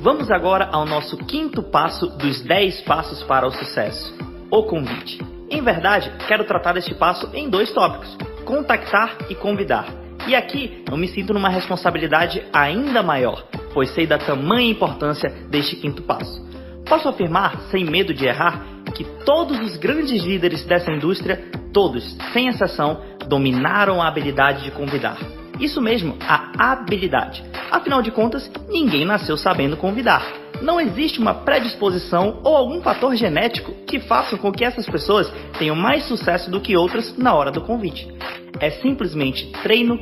Vamos agora ao nosso quinto passo dos 10 passos para o sucesso, o convite. Em verdade, quero tratar deste passo em 2 tópicos, contactar e convidar. E aqui eu me sinto numa responsabilidade ainda maior, pois sei da tamanha importância deste quinto passo. Posso afirmar, sem medo de errar, que todos os grandes líderes dessa indústria, todos, sem exceção, dominaram a habilidade de convidar. Isso mesmo, a habilidade. Afinal de contas, ninguém nasceu sabendo convidar. Não existe uma predisposição ou algum fator genético que faça com que essas pessoas tenham mais sucesso do que outras na hora do convite. É simplesmente treino,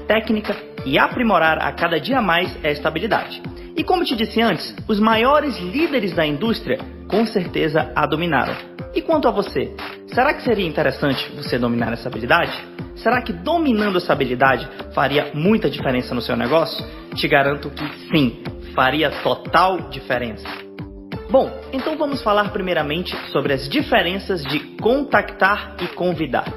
técnica e aprimorar a cada dia mais esta habilidade. E como te disse antes, os maiores líderes da indústria com certeza a dominaram. E quanto a você, será que seria interessante você dominar essa habilidade? Será que dominando essa habilidade faria muita diferença no seu negócio? Te garanto que sim, faria total diferença. Bom, então vamos falar primeiramente sobre as diferenças de contactar e convidar.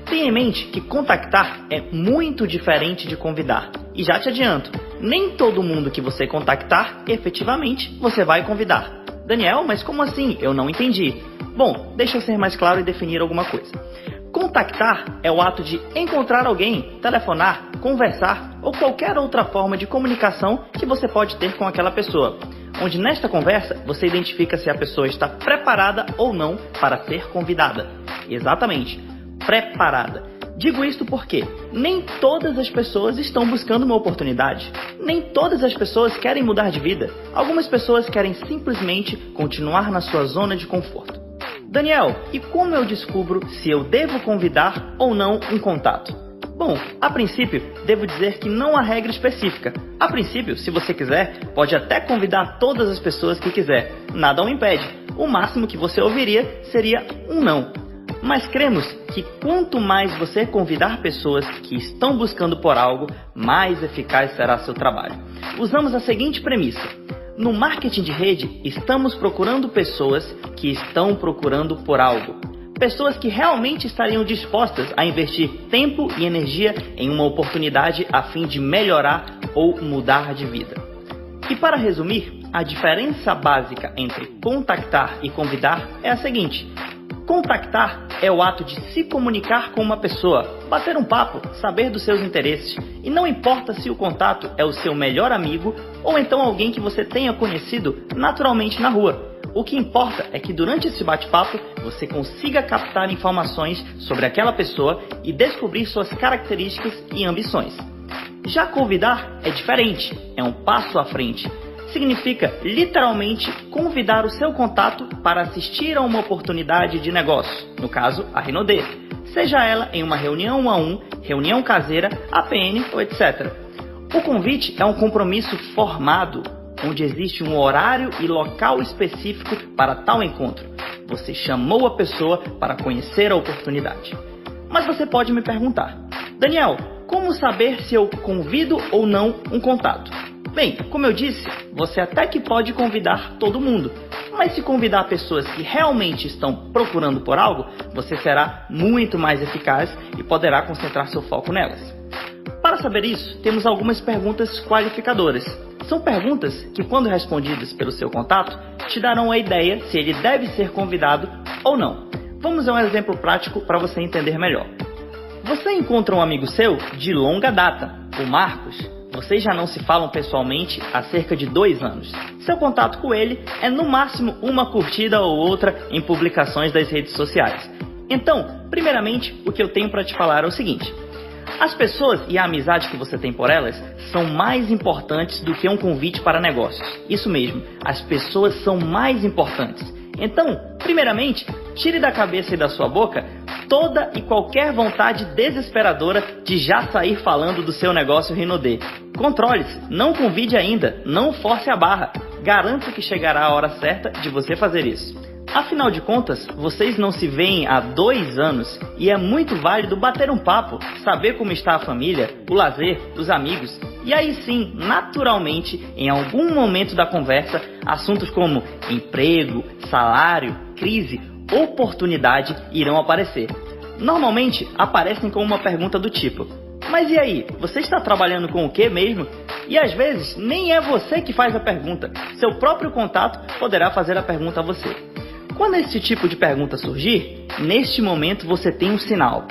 Tenha em mente que contactar é muito diferente de convidar. E já te adianto, nem todo mundo que você contactar, efetivamente, você vai convidar. Daniel, mas como assim? Eu não entendi. Bom, deixa eu ser mais claro e definir alguma coisa. Contactar é o ato de encontrar alguém, telefonar, conversar ou qualquer outra forma de comunicação que você pode ter com aquela pessoa, onde nesta conversa você identifica se a pessoa está preparada ou não para ser convidada. Exatamente, preparada. Digo isto porque nem todas as pessoas estão buscando uma oportunidade. Nem todas as pessoas querem mudar de vida. Algumas pessoas querem simplesmente continuar na sua zona de conforto. Daniel, e como eu descubro se eu devo convidar ou não um contato? Bom, a princípio, devo dizer que não há regra específica. A princípio, se você quiser, pode até convidar todas as pessoas que quiser. Nada o impede. O máximo que você ouviria seria um não. Mas cremos que quanto mais você convidar pessoas que estão buscando por algo, mais eficaz será seu trabalho. Usamos a seguinte premissa. No marketing de rede, estamos procurando pessoas que estão procurando por algo. Pessoas que realmente estariam dispostas a investir tempo e energia em uma oportunidade a fim de melhorar ou mudar de vida. E para resumir, a diferença básica entre contactar e convidar é a seguinte. Contactar é o ato de se comunicar com uma pessoa, bater um papo, saber dos seus interesses. E não importa se o contato é o seu melhor amigo ou então alguém que você tenha conhecido naturalmente na rua. O que importa é que durante esse bate-papo você consiga captar informações sobre aquela pessoa e descobrir suas características e ambições. Já convidar é diferente, é um passo à frente. Significa literalmente convidar o seu contato para assistir a uma oportunidade de negócio, no caso a Rinode, seja ela em uma reunião 1 a 1, reunião caseira, APN ou etc. O convite é um compromisso formado, onde existe um horário e local específico para tal encontro. Você chamou a pessoa para conhecer a oportunidade. Mas você pode me perguntar, Daniel, como saber se eu convido ou não um contato? Bem, como eu disse, você até que pode convidar todo mundo, mas se convidar pessoas que realmente estão procurando por algo, você será muito mais eficaz e poderá concentrar seu foco nelas. Para saber isso, temos algumas perguntas qualificadoras. São perguntas que, quando respondidas pelo seu contato, te darão a ideia se ele deve ser convidado ou não. Vamos a um exemplo prático para você entender melhor. Você encontra um amigo seu de longa data, o Marcos. Vocês já não se falam pessoalmente há cerca de 2 anos. Seu contato com ele é no máximo uma curtida ou outra em publicações das redes sociais. Então, primeiramente, o que eu tenho para te falar é o seguinte. As pessoas e a amizade que você tem por elas são mais importantes do que um convite para negócios. Isso mesmo, as pessoas são mais importantes. Então, primeiramente, tire da cabeça e da sua boca toda e qualquer vontade desesperadora de já sair falando do seu negócio Rinode. Controle-se, não convide ainda, não force a barra. Garanto que chegará a hora certa de você fazer isso. Afinal de contas, vocês não se veem há 2 anos e é muito válido bater um papo, saber como está a família, o lazer, os amigos. E aí sim, naturalmente, em algum momento da conversa, assuntos como emprego, salário, crise, oportunidade irão aparecer. Normalmente aparecem com uma pergunta do tipo: mas e aí, você está trabalhando com o que mesmo? E às vezes nem é você que faz a pergunta, seu próprio contato poderá fazer a pergunta a você. Quando esse tipo de pergunta surgir, neste momento você tem um sinal.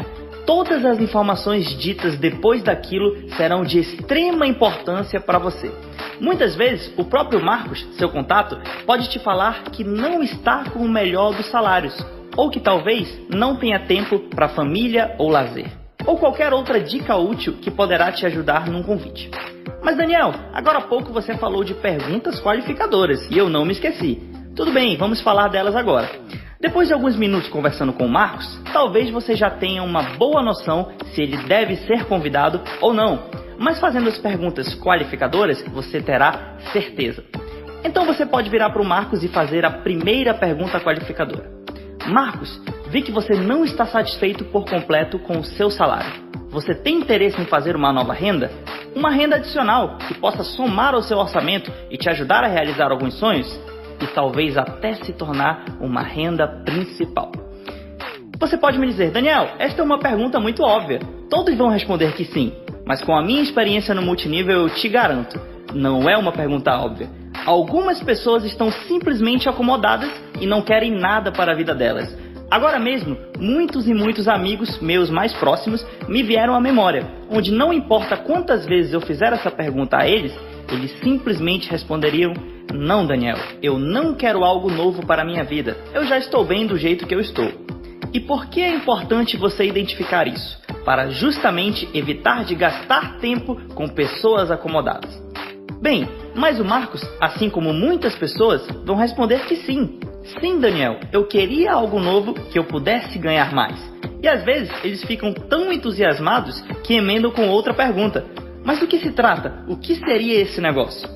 Todas as informações ditas depois daquilo serão de extrema importância para você. Muitas vezes, o próprio Marcos, seu contato, pode te falar que não está com o melhor dos salários, ou que talvez não tenha tempo para família ou lazer, ou qualquer outra dica útil que poderá te ajudar num convite. Mas Daniel, agora há pouco você falou de perguntas qualificadoras e eu não me esqueci. Tudo bem, vamos falar delas agora. Depois de alguns minutos conversando com o Marcos, talvez você já tenha uma boa noção se ele deve ser convidado ou não. Mas fazendo as perguntas qualificadoras, você terá certeza. Então você pode virar para o Marcos e fazer a primeira pergunta qualificadora. Marcos, vi que você não está satisfeito por completo com o seu salário. Você tem interesse em fazer uma nova renda? Uma renda adicional que possa somar ao seu orçamento e te ajudar a realizar alguns sonhos? E talvez até se tornar uma renda principal. Você pode me dizer, Daniel, esta é uma pergunta muito óbvia. Todos vão responder que sim, mas com a minha experiência no multinível eu te garanto, não é uma pergunta óbvia. Algumas pessoas estão simplesmente acomodadas e não querem nada para a vida delas. Agora mesmo, muitos e muitos amigos meus mais próximos me vieram à memória, onde não importa quantas vezes eu fizer essa pergunta a eles simplesmente responderiam, não Daniel, eu não quero algo novo para a minha vida, eu já estou bem do jeito que eu estou. E por que é importante você identificar isso? Para justamente evitar de gastar tempo com pessoas acomodadas. Bem, mas o Marcos, assim como muitas pessoas, vão responder que sim. Sim, Daniel, eu queria algo novo que eu pudesse ganhar mais. E às vezes eles ficam tão entusiasmados que emendam com outra pergunta. Mas do que se trata? O que seria esse negócio?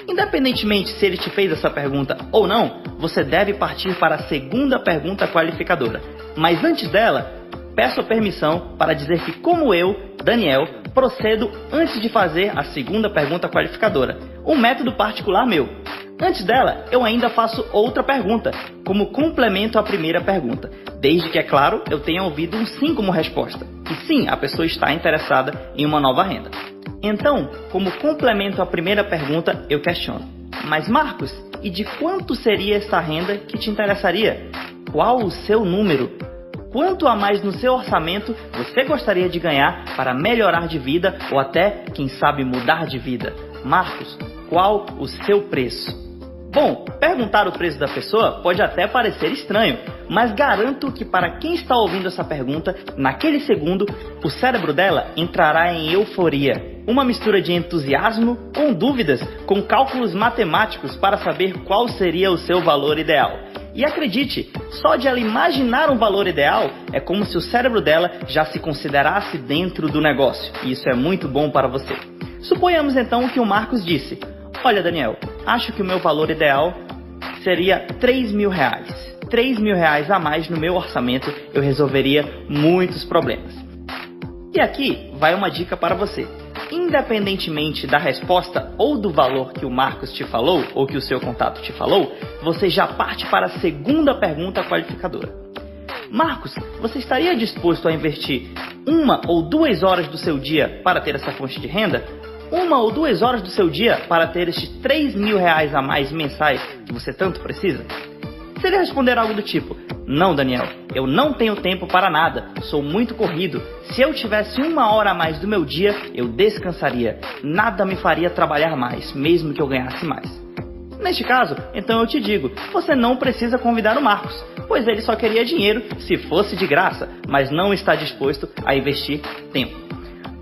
Independentemente se ele te fez essa pergunta ou não, você deve partir para a segunda pergunta qualificadora. Mas antes dela, peço a permissão para dizer que, como eu, Daniel, procedo antes de fazer a segunda pergunta qualificadora. Um método particular meu. Antes dela, eu ainda faço outra pergunta, como complemento à primeira pergunta, desde que, é claro, eu tenha ouvido um sim como resposta. E sim, a pessoa está interessada em uma nova renda. Então, como complemento à primeira pergunta, eu questiono. Mas Marcos, e de quanto seria essa renda que te interessaria? Qual o seu número? Quanto a mais no seu orçamento você gostaria de ganhar para melhorar de vida ou até, quem sabe, mudar de vida? Marcos, qual o seu preço? Bom, perguntar o preço da pessoa pode até parecer estranho, mas garanto que para quem está ouvindo essa pergunta, naquele segundo, o cérebro dela entrará em euforia. Uma mistura de entusiasmo com dúvidas, com cálculos matemáticos para saber qual seria o seu valor ideal. E acredite, só de ela imaginar um valor ideal, é como se o cérebro dela já se considerasse dentro do negócio. E isso é muito bom para você. Suponhamos então que o Marcos disse, olha Daniel, acho que o meu valor ideal seria R$3.000. R$3.000 a mais no meu orçamento, eu resolveria muitos problemas. E aqui vai uma dica para você. Independentemente da resposta ou do valor que o Marcos te falou, ou que o seu contato te falou, você já parte para a segunda pergunta qualificadora. Marcos, você estaria disposto a investir 1 ou 2 horas do seu dia para ter essa fonte de renda? 1 ou 2 horas do seu dia para ter estes R$3.000 a mais mensais que você tanto precisa? Se ele responder algo do tipo, não Daniel, eu não tenho tempo para nada, sou muito corrido, se eu tivesse 1 hora a mais do meu dia, eu descansaria, nada me faria trabalhar mais, mesmo que eu ganhasse mais. Neste caso, então eu te digo, você não precisa convidar o Marcos, pois ele só queria dinheiro se fosse de graça, mas não está disposto a investir tempo.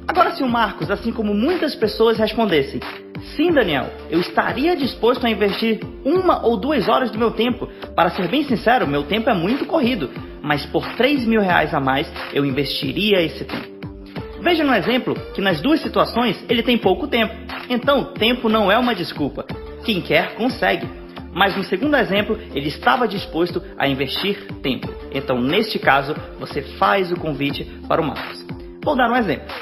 Agora, se o Marcos, assim como muitas pessoas, respondessem, sim Daniel, eu estaria disposto a investir 1 ou 2 horas do meu tempo. Para ser bem sincero, meu tempo é muito corrido, mas por R$3.000 a mais, eu investiria esse tempo. Veja no exemplo que nas duas situações ele tem pouco tempo. Então, tempo não é uma desculpa. Quem quer, consegue. Mas no segundo exemplo, ele estava disposto a investir tempo. Então, neste caso, você faz o convite para o Marcos. Vou dar um exemplo.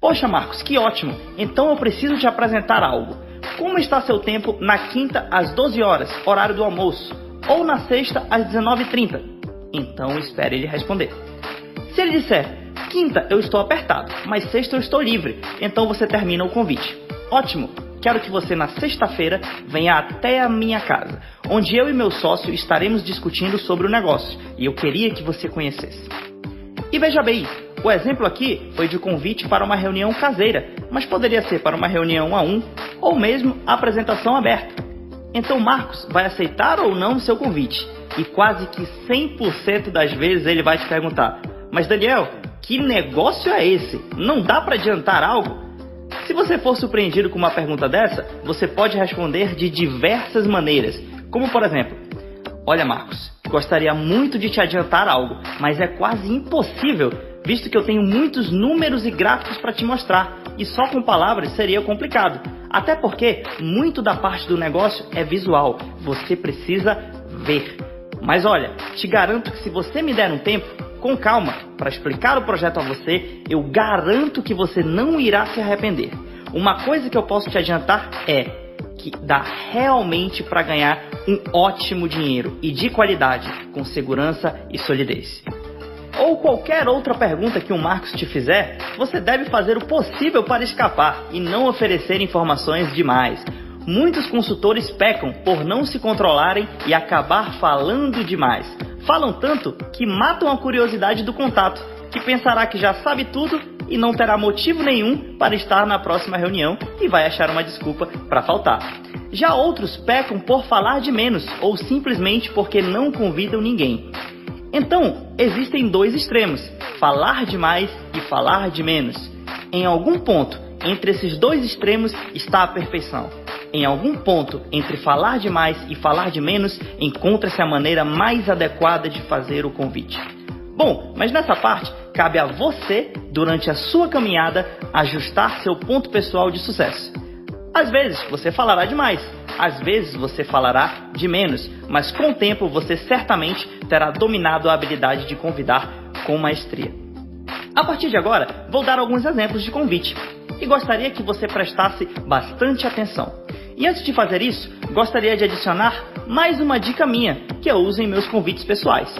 Poxa Marcos, que ótimo! Então eu preciso te apresentar algo. Como está seu tempo na quinta às 12 horas, horário do almoço? Ou na sexta às 19h30? Então espere ele responder. Se ele disser, quinta eu estou apertado, mas sexta eu estou livre, então você termina o convite. Ótimo! quero que você na sexta-feira venha até a minha casa, onde eu e meu sócio estaremos discutindo sobre o negócio, e eu queria que você conhecesse. E veja bem, o exemplo aqui foi de convite para uma reunião caseira, mas poderia ser para uma reunião 1 a 1 ou mesmo apresentação aberta. Então Marcos vai aceitar ou não o seu convite, e quase que 100% das vezes ele vai te perguntar: mas Daniel, que negócio é esse? Não dá para adiantar algo? Se você for surpreendido com uma pergunta dessa, você pode responder de diversas maneiras, como por exemplo: olha Marcos, gostaria muito de te adiantar algo, mas é quase impossível, visto que eu tenho muitos números e gráficos para te mostrar, e só com palavras seria complicado. Até porque muito da parte do negócio é visual, você precisa ver. Mas olha, te garanto que se você me der um tempo, com calma, para explicar o projeto a você, eu garanto que você não irá se arrepender. Uma coisa que eu posso te adiantar é que dá realmente para ganhar um ótimo dinheiro e de qualidade, com segurança e solidez. Ou qualquer outra pergunta que o Marcos te fizer, você deve fazer o possível para escapar e não oferecer informações demais. Muitos consultores pecam por não se controlarem e acabar falando demais. Falam tanto que matam a curiosidade do contato, que pensará que já sabe tudo e não terá motivo nenhum para estar na próxima reunião e vai achar uma desculpa para faltar. Já outros pecam por falar de menos ou simplesmente porque não convidam ninguém. Então, existem dois extremos, falar demais e falar de menos. Em algum ponto entre esses dois extremos está a perfeição. Em algum ponto entre falar demais e falar de menos, encontra-se a maneira mais adequada de fazer o convite. Bom, mas nessa parte, cabe a você, durante a sua caminhada, ajustar seu ponto pessoal de sucesso. Às vezes você falará demais, às vezes você falará de menos, mas com o tempo você certamente terá dominado a habilidade de convidar com maestria. A partir de agora, vou dar alguns exemplos de convite e gostaria que você prestasse bastante atenção. E antes de fazer isso, gostaria de adicionar mais uma dica minha que eu uso em meus convites pessoais.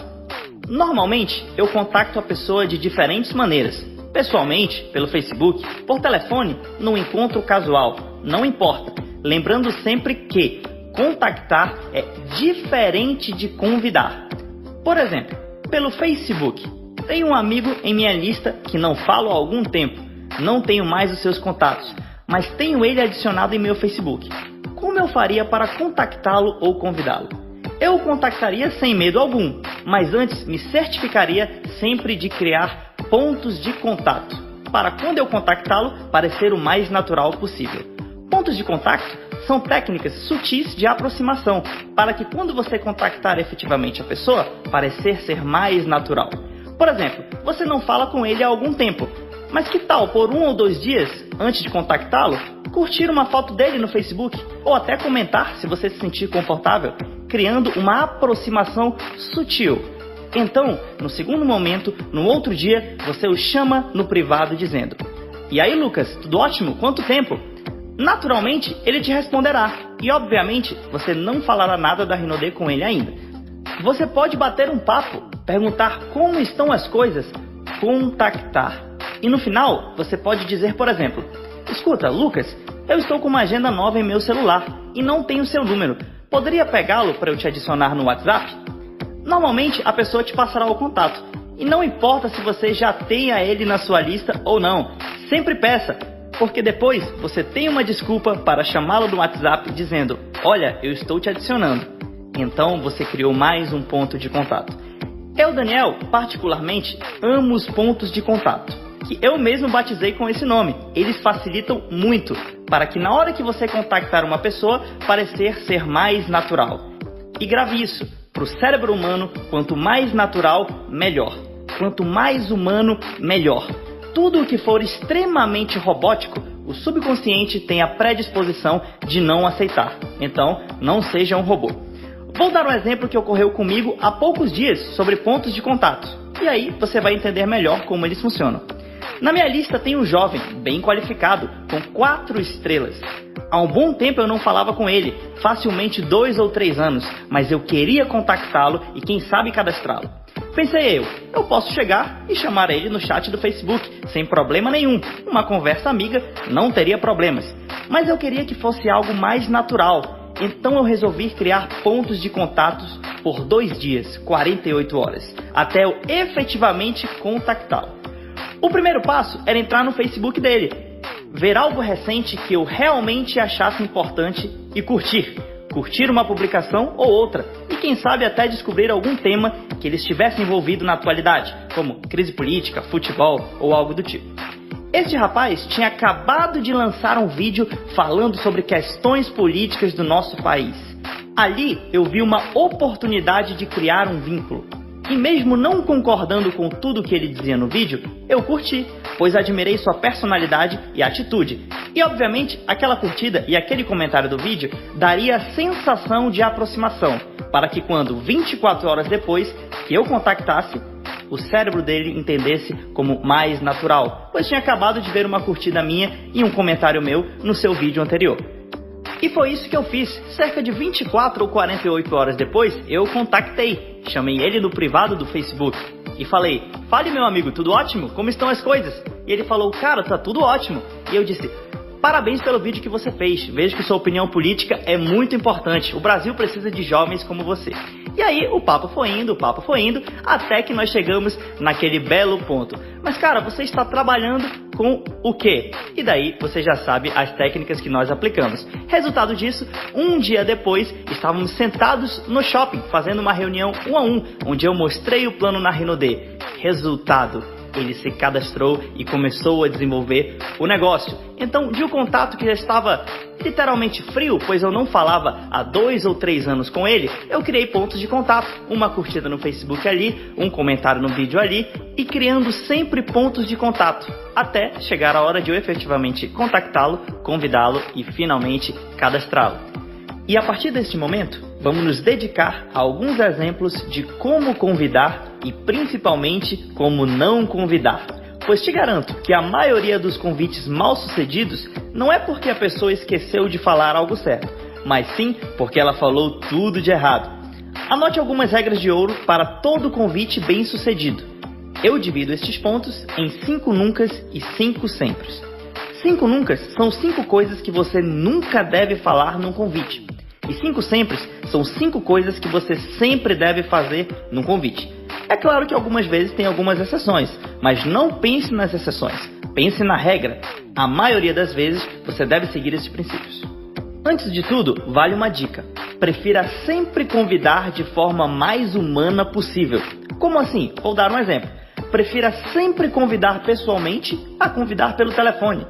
Normalmente, eu contacto a pessoa de diferentes maneiras. Pessoalmente, pelo Facebook, por telefone, num encontro casual, não importa. Lembrando sempre que contactar é diferente de convidar. Por exemplo, pelo Facebook, tenho um amigo em minha lista que não falo há algum tempo. Não tenho mais os seus contatos, mas tenho ele adicionado em meu Facebook. Como eu faria para contactá-lo ou convidá-lo? Eu o contactaria sem medo algum, mas antes me certificaria sempre de criar pontos de contato, para quando eu contactá-lo parecer o mais natural possível. Pontos de contato são técnicas sutis de aproximação, para que quando você contactar efetivamente a pessoa, parecer ser mais natural. Por exemplo, você não fala com ele há algum tempo, mas que tal por 1 ou 2 dias, antes de contactá-lo, curtir uma foto dele no Facebook, ou até comentar se você se sentir confortável, criando uma aproximação sutil. Então, no segundo momento, no outro dia, você o chama no privado dizendo: "E aí Lucas, tudo ótimo? Quanto tempo?" Naturalmente, ele te responderá, e obviamente, você não falará nada da Rinode com ele ainda. Você pode bater um papo, perguntar como estão as coisas, contactar. E no final, você pode dizer, por exemplo: "Escuta, Lucas, eu estou com uma agenda nova em meu celular e não tenho seu número. Poderia pegá-lo para eu te adicionar no WhatsApp?" Normalmente, a pessoa te passará o contato. E não importa se você já tenha ele na sua lista ou não. Sempre peça, porque depois você tem uma desculpa para chamá-lo no WhatsApp dizendo: "Olha, eu estou te adicionando." Então, você criou mais um ponto de contato. Eu, Daniel, particularmente, amo os pontos de contato, que eu mesmo batizei com esse nome. Eles facilitam muito, para que na hora que você contactar uma pessoa, parecer ser mais natural. E grave isso, para o cérebro humano, quanto mais natural, melhor. Quanto mais humano, melhor. Tudo o que for extremamente robótico, o subconsciente tem a predisposição de não aceitar. Então, não seja um robô. Vou dar um exemplo que ocorreu comigo há poucos dias sobre pontos de contato. E aí você vai entender melhor como eles funcionam. Na minha lista tem um jovem, bem qualificado, com 4 estrelas. Há um bom tempo eu não falava com ele, facilmente 2 ou 3 anos, mas eu queria contactá-lo e quem sabe cadastrá-lo. Pensei eu posso chegar e chamar ele no chat do Facebook, sem problema nenhum. Uma conversa amiga não teria problemas. Mas eu queria que fosse algo mais natural. Então eu resolvi criar pontos de contatos por 2 dias, 48 horas, até eu efetivamente contactá-lo. O primeiro passo era entrar no Facebook dele, ver algo recente que eu realmente achasse importante e curtir uma publicação ou outra, e quem sabe até descobrir algum tema que ele estivesse envolvido na atualidade, como crise política, futebol ou algo do tipo. Este rapaz tinha acabado de lançar um vídeo falando sobre questões políticas do nosso país. Ali eu vi uma oportunidade de criar um vínculo. E mesmo não concordando com tudo que ele dizia no vídeo, eu curti, pois admirei sua personalidade e atitude. E obviamente, aquela curtida e aquele comentário do vídeo daria a sensação de aproximação, para que quando 24 horas depois que eu contactasse, o cérebro dele entendesse como mais natural, pois tinha acabado de ver uma curtida minha e um comentário meu no seu vídeo anterior. E foi isso que eu fiz. Cerca de 24 ou 48 horas depois, eu contactei. Chamei ele no privado do Facebook e falei: "Fale, meu amigo, tudo ótimo? Como estão as coisas?" E ele falou: "Cara, tá tudo ótimo." E eu disse: "Parabéns pelo vídeo que você fez. Vejo que sua opinião política é muito importante. O Brasil precisa de jovens como você." E aí o papo foi indo, até que nós chegamos naquele belo ponto. "Mas cara, você está trabalhando com o quê?" E daí você já sabe as técnicas que nós aplicamos. Resultado disso, um dia depois, estávamos sentados no shopping, fazendo uma reunião 1 a 1, onde eu mostrei o plano na Rinode. Resultado: ele se cadastrou e começou a desenvolver o negócio. Então, de um contato que já estava literalmente frio, pois eu não falava há 2 ou 3 anos com ele, eu criei pontos de contato, uma curtida no Facebook ali, um comentário no vídeo ali, e criando sempre pontos de contato, até chegar a hora de eu efetivamente contactá-lo, convidá-lo e finalmente cadastrá-lo. E a partir deste momento, vamos nos dedicar a alguns exemplos de como convidar e principalmente como não convidar. Pois te garanto que a maioria dos convites mal sucedidos não é porque a pessoa esqueceu de falar algo certo, mas sim porque ela falou tudo de errado. Anote algumas regras de ouro para todo convite bem sucedido. Eu divido estes pontos em 5 nuncas e 5 sempres. 5 nuncas são 5 coisas que você nunca deve falar num convite. E 5 sempres são 5 coisas que você sempre deve fazer num convite. É claro que algumas vezes tem algumas exceções, mas não pense nas exceções, pense na regra. A maioria das vezes você deve seguir esses princípios. Antes de tudo, vale uma dica: prefira sempre convidar de forma mais humana possível. Como assim? Vou dar um exemplo. Prefira sempre convidar pessoalmente a convidar pelo telefone.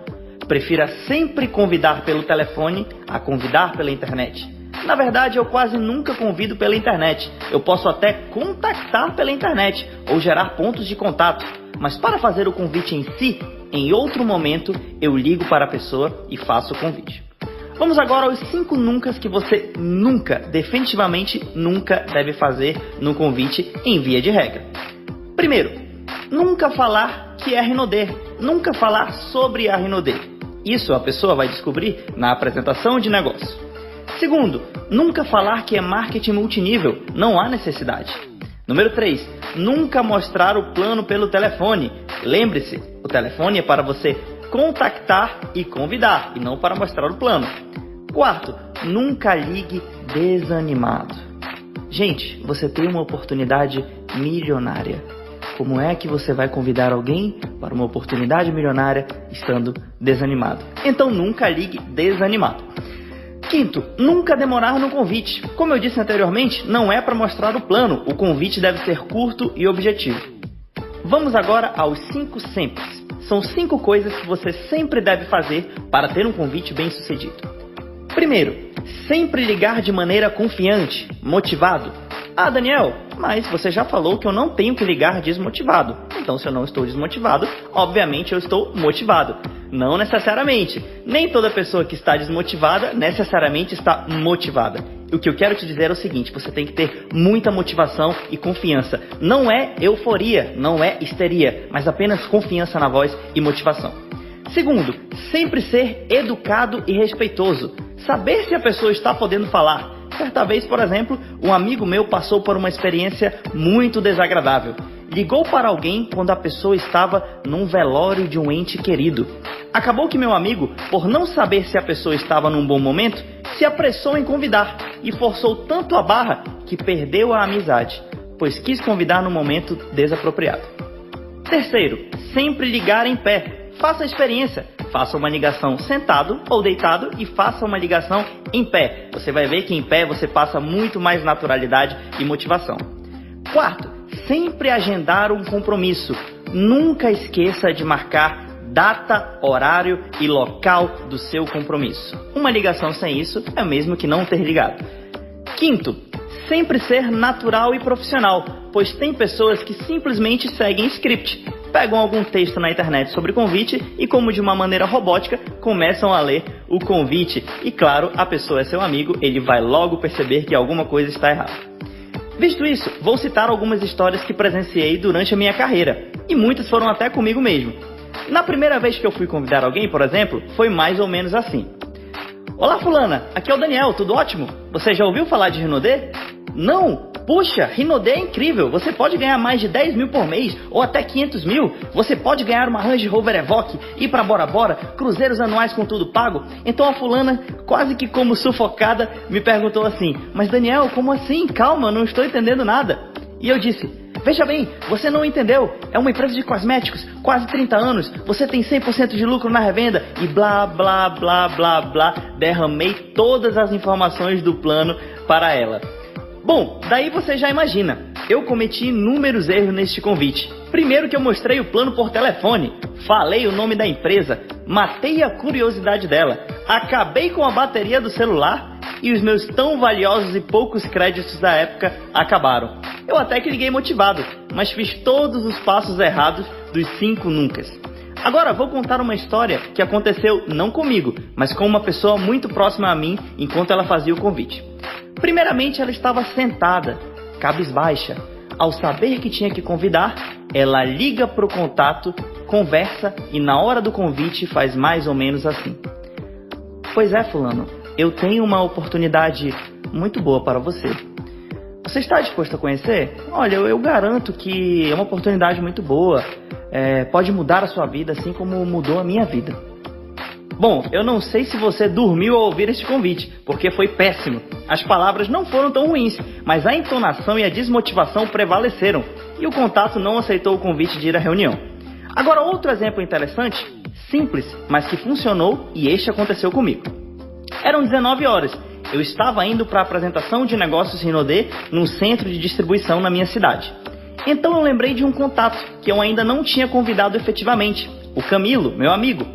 Prefira sempre convidar pelo telefone a convidar pela internet. Na verdade, eu quase nunca convido pela internet. Eu posso até contactar pela internet ou gerar pontos de contato. Mas para fazer o convite em si, em outro momento, eu ligo para a pessoa e faço o convite. Vamos agora aos 5 nuncas que você nunca, definitivamente nunca deve fazer no convite em via de regra. Primeiro, nunca falar que é Rinode. Nunca falar sobre a Rinode. Isso a pessoa vai descobrir na apresentação de negócio. Segundo, nunca falar que é marketing multinível, não há necessidade. Número 3, nunca mostrar o plano pelo telefone. Lembre-se, o telefone é para você contactar e convidar, e não para mostrar o plano. Quarto, nunca ligue desanimado. Gente, você tem uma oportunidade milionária. Como é que você vai convidar alguém para uma oportunidade milionária estando desanimado? Então nunca ligue desanimado. Quinto, nunca demorar no convite. Como eu disse anteriormente, não é para mostrar o plano, o convite deve ser curto e objetivo. Vamos agora aos 5 sempres. São 5 coisas que você sempre deve fazer para ter um convite bem sucedido. Primeiro, sempre ligar de maneira confiante, motivado. Ah, Daniel, mas você já falou que eu não tenho que ligar desmotivado. Então, se eu não estou desmotivado, obviamente eu estou motivado. Não necessariamente. Nem toda pessoa que está desmotivada necessariamente está motivada. O que eu quero te dizer é o seguinte: você tem que ter muita motivação e confiança. Não é euforia, não é histeria, mas apenas confiança na voz e motivação. Segundo, sempre ser educado e respeitoso. Saber se a pessoa está podendo falar. Se certa vez, por exemplo, um amigo meu passou por uma experiência muito desagradável. Ligou para alguém quando a pessoa estava num velório de um ente querido. Acabou que meu amigo, por não saber se a pessoa estava num bom momento, se apressou em convidar e forçou tanto a barra que perdeu a amizade, pois quis convidar no momento desapropriado. Terceiro, sempre ligar em pé. Faça a experiência. Faça uma ligação sentado ou deitado e faça uma ligação em pé. Você vai ver que em pé você passa muito mais naturalidade e motivação. Quarto, sempre agendar um compromisso. Nunca esqueça de marcar data, horário e local do seu compromisso. Uma ligação sem isso é o mesmo que não ter ligado. Quinto, sempre ser natural e profissional, pois tem pessoas que simplesmente seguem script. Pegam algum texto na internet sobre convite e, como de uma maneira robótica, começam a ler o convite. E claro, a pessoa é seu amigo, ele vai logo perceber que alguma coisa está errada. Visto isso, vou citar algumas histórias que presenciei durante a minha carreira, e muitas foram até comigo mesmo. Na primeira vez que eu fui convidar alguém, por exemplo, foi mais ou menos assim. Olá fulana, aqui é o Daniel, tudo ótimo? Você já ouviu falar de Rinodê? Não! Puxa, Rinodê é incrível, você pode ganhar mais de 10 mil por mês, ou até 500 mil, você pode ganhar uma Range Rover Evoque, ir pra Bora Bora, cruzeiros anuais com tudo pago. Então a fulana, quase que como sufocada, me perguntou assim, mas Daniel, como assim? Calma, não estou entendendo nada. E eu disse, veja bem, você não entendeu, é uma empresa de cosméticos, quase 30 anos, você tem 100% de lucro na revenda, e blá, blá, blá, blá, blá, derramei todas as informações do plano para ela. Bom, daí você já imagina, eu cometi inúmeros erros neste convite. Primeiro que eu mostrei o plano por telefone, falei o nome da empresa, matei a curiosidade dela, acabei com a bateria do celular e os meus tão valiosos e poucos créditos da época acabaram. Eu até que liguei motivado, mas fiz todos os passos errados dos 5 nuncas. Agora vou contar uma história que aconteceu não comigo, mas com uma pessoa muito próxima a mim enquanto ela fazia o convite. Primeiramente, ela estava sentada, cabisbaixa. Ao saber que tinha que convidar, ela liga para o contato, conversa e na hora do convite faz mais ou menos assim. Pois é, fulano, eu tenho uma oportunidade muito boa para você. Você está disposto a conhecer? Olha, eu garanto que é uma oportunidade muito boa. Pode mudar a sua vida assim como mudou a minha vida. Bom, eu não sei se você dormiu ao ouvir este convite, porque foi péssimo. As palavras não foram tão ruins, mas a entonação e a desmotivação prevaleceram, e o contato não aceitou o convite de ir à reunião. Agora, outro exemplo interessante, simples, mas que funcionou, e este aconteceu comigo. Eram 19 horas, eu estava indo para a apresentação de negócios Rinodê num centro de distribuição na minha cidade. Então eu lembrei de um contato que eu ainda não tinha convidado efetivamente, o Camilo, meu amigo.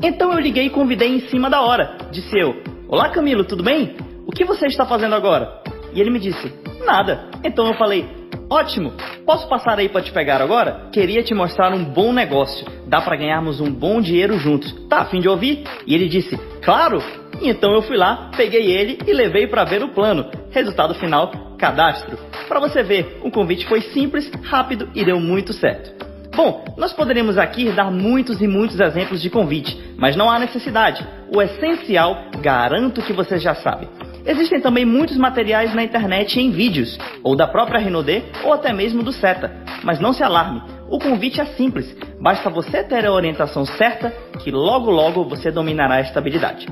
Então eu liguei e convidei em cima da hora. Disse eu, olá Camilo, tudo bem? O que você está fazendo agora? E ele me disse, nada. Então eu falei, ótimo, posso passar aí para te pegar agora? Queria te mostrar um bom negócio, dá para ganharmos um bom dinheiro juntos. Tá a fim de ouvir? E ele disse, claro. E então eu fui lá, peguei ele e levei para ver o plano. Resultado final, cadastro. Para você ver, o convite foi simples, rápido e deu muito certo. Bom, nós poderíamos aqui dar muitos e muitos exemplos de convite, mas não há necessidade. O essencial, garanto que você já sabe. Existem também muitos materiais na internet em vídeos, ou da própria Rinodê, ou até mesmo do Seta. Mas não se alarme, o convite é simples. Basta você ter a orientação certa, que logo logo você dominará esta habilidade.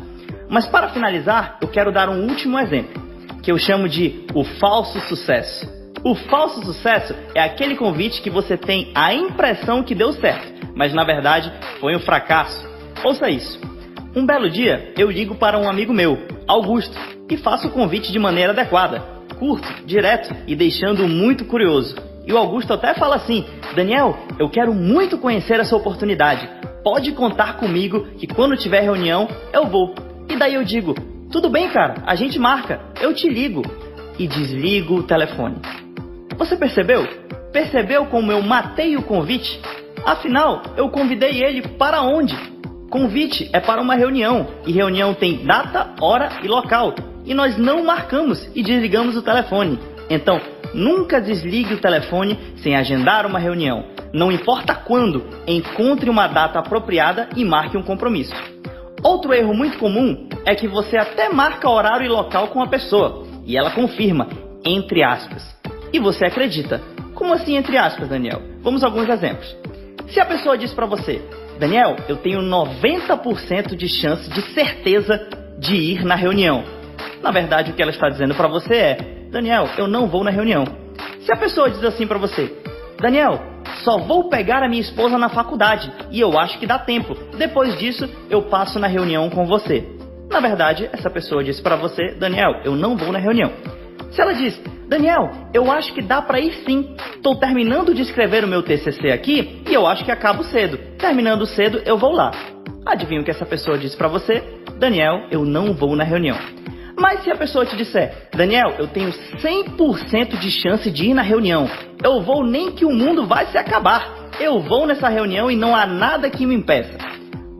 Mas para finalizar, eu quero dar um último exemplo, que eu chamo de o falso sucesso. O falso sucesso é aquele convite que você tem a impressão que deu certo, mas na verdade foi um fracasso. Ouça isso. Um belo dia, eu ligo para um amigo meu, Augusto, e faço o convite de maneira adequada, curto, direto e deixando-o muito curioso. E o Augusto até fala assim, Daniel, eu quero muito conhecer essa oportunidade. Pode contar comigo que quando tiver reunião, eu vou. E daí eu digo, tudo bem cara, a gente marca, eu te ligo. E desligo o telefone. Você percebeu? Percebeu como eu matei o convite? Afinal, eu convidei ele para onde? Convite é para uma reunião, e reunião tem data, hora e local. E nós não marcamos e desligamos o telefone. Então, nunca desligue o telefone sem agendar uma reunião. Não importa quando, encontre uma data apropriada e marque um compromisso. Outro erro muito comum é que você até marca horário e local com a pessoa. e ela confirma, entre aspas. E você acredita. Como assim entre aspas, Daniel? Vamos a alguns exemplos. Se a pessoa diz para você, Daniel, eu tenho 90% de chance de certeza de ir na reunião. Na verdade, o que ela está dizendo para você é, Daniel, eu não vou na reunião. Se a pessoa diz assim para você, Daniel, só vou pegar a minha esposa na faculdade e eu acho que dá tempo. Depois disso, eu passo na reunião com você. Na verdade, essa pessoa disse para você, Daniel, eu não vou na reunião. Se ela diz, Daniel, eu acho que dá para ir sim. Estou terminando de escrever o meu TCC aqui e eu acho que acabo cedo. Terminando cedo, eu vou lá. Adivinha o que essa pessoa disse para você? Daniel, eu não vou na reunião. Mas se a pessoa te disser, Daniel, eu tenho 100% de chance de ir na reunião. Eu vou nem que o mundo vai se acabar. Eu vou nessa reunião e não há nada que me impeça.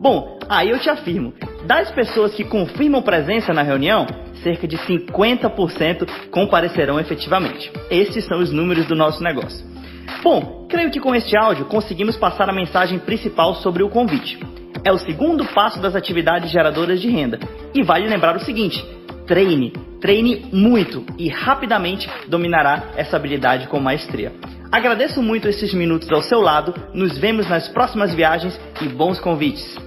Bom, aí eu te afirmo, das pessoas que confirmam presença na reunião, cerca de 50% comparecerão efetivamente. Esses são os números do nosso negócio. Bom, creio que com este áudio conseguimos passar a mensagem principal sobre o convite. É o segundo passo das atividades geradoras de renda. E vale lembrar o seguinte, treine muito e rapidamente dominará essa habilidade com maestria. Agradeço muito esses minutos ao seu lado, nos vemos nas próximas viagens e bons convites!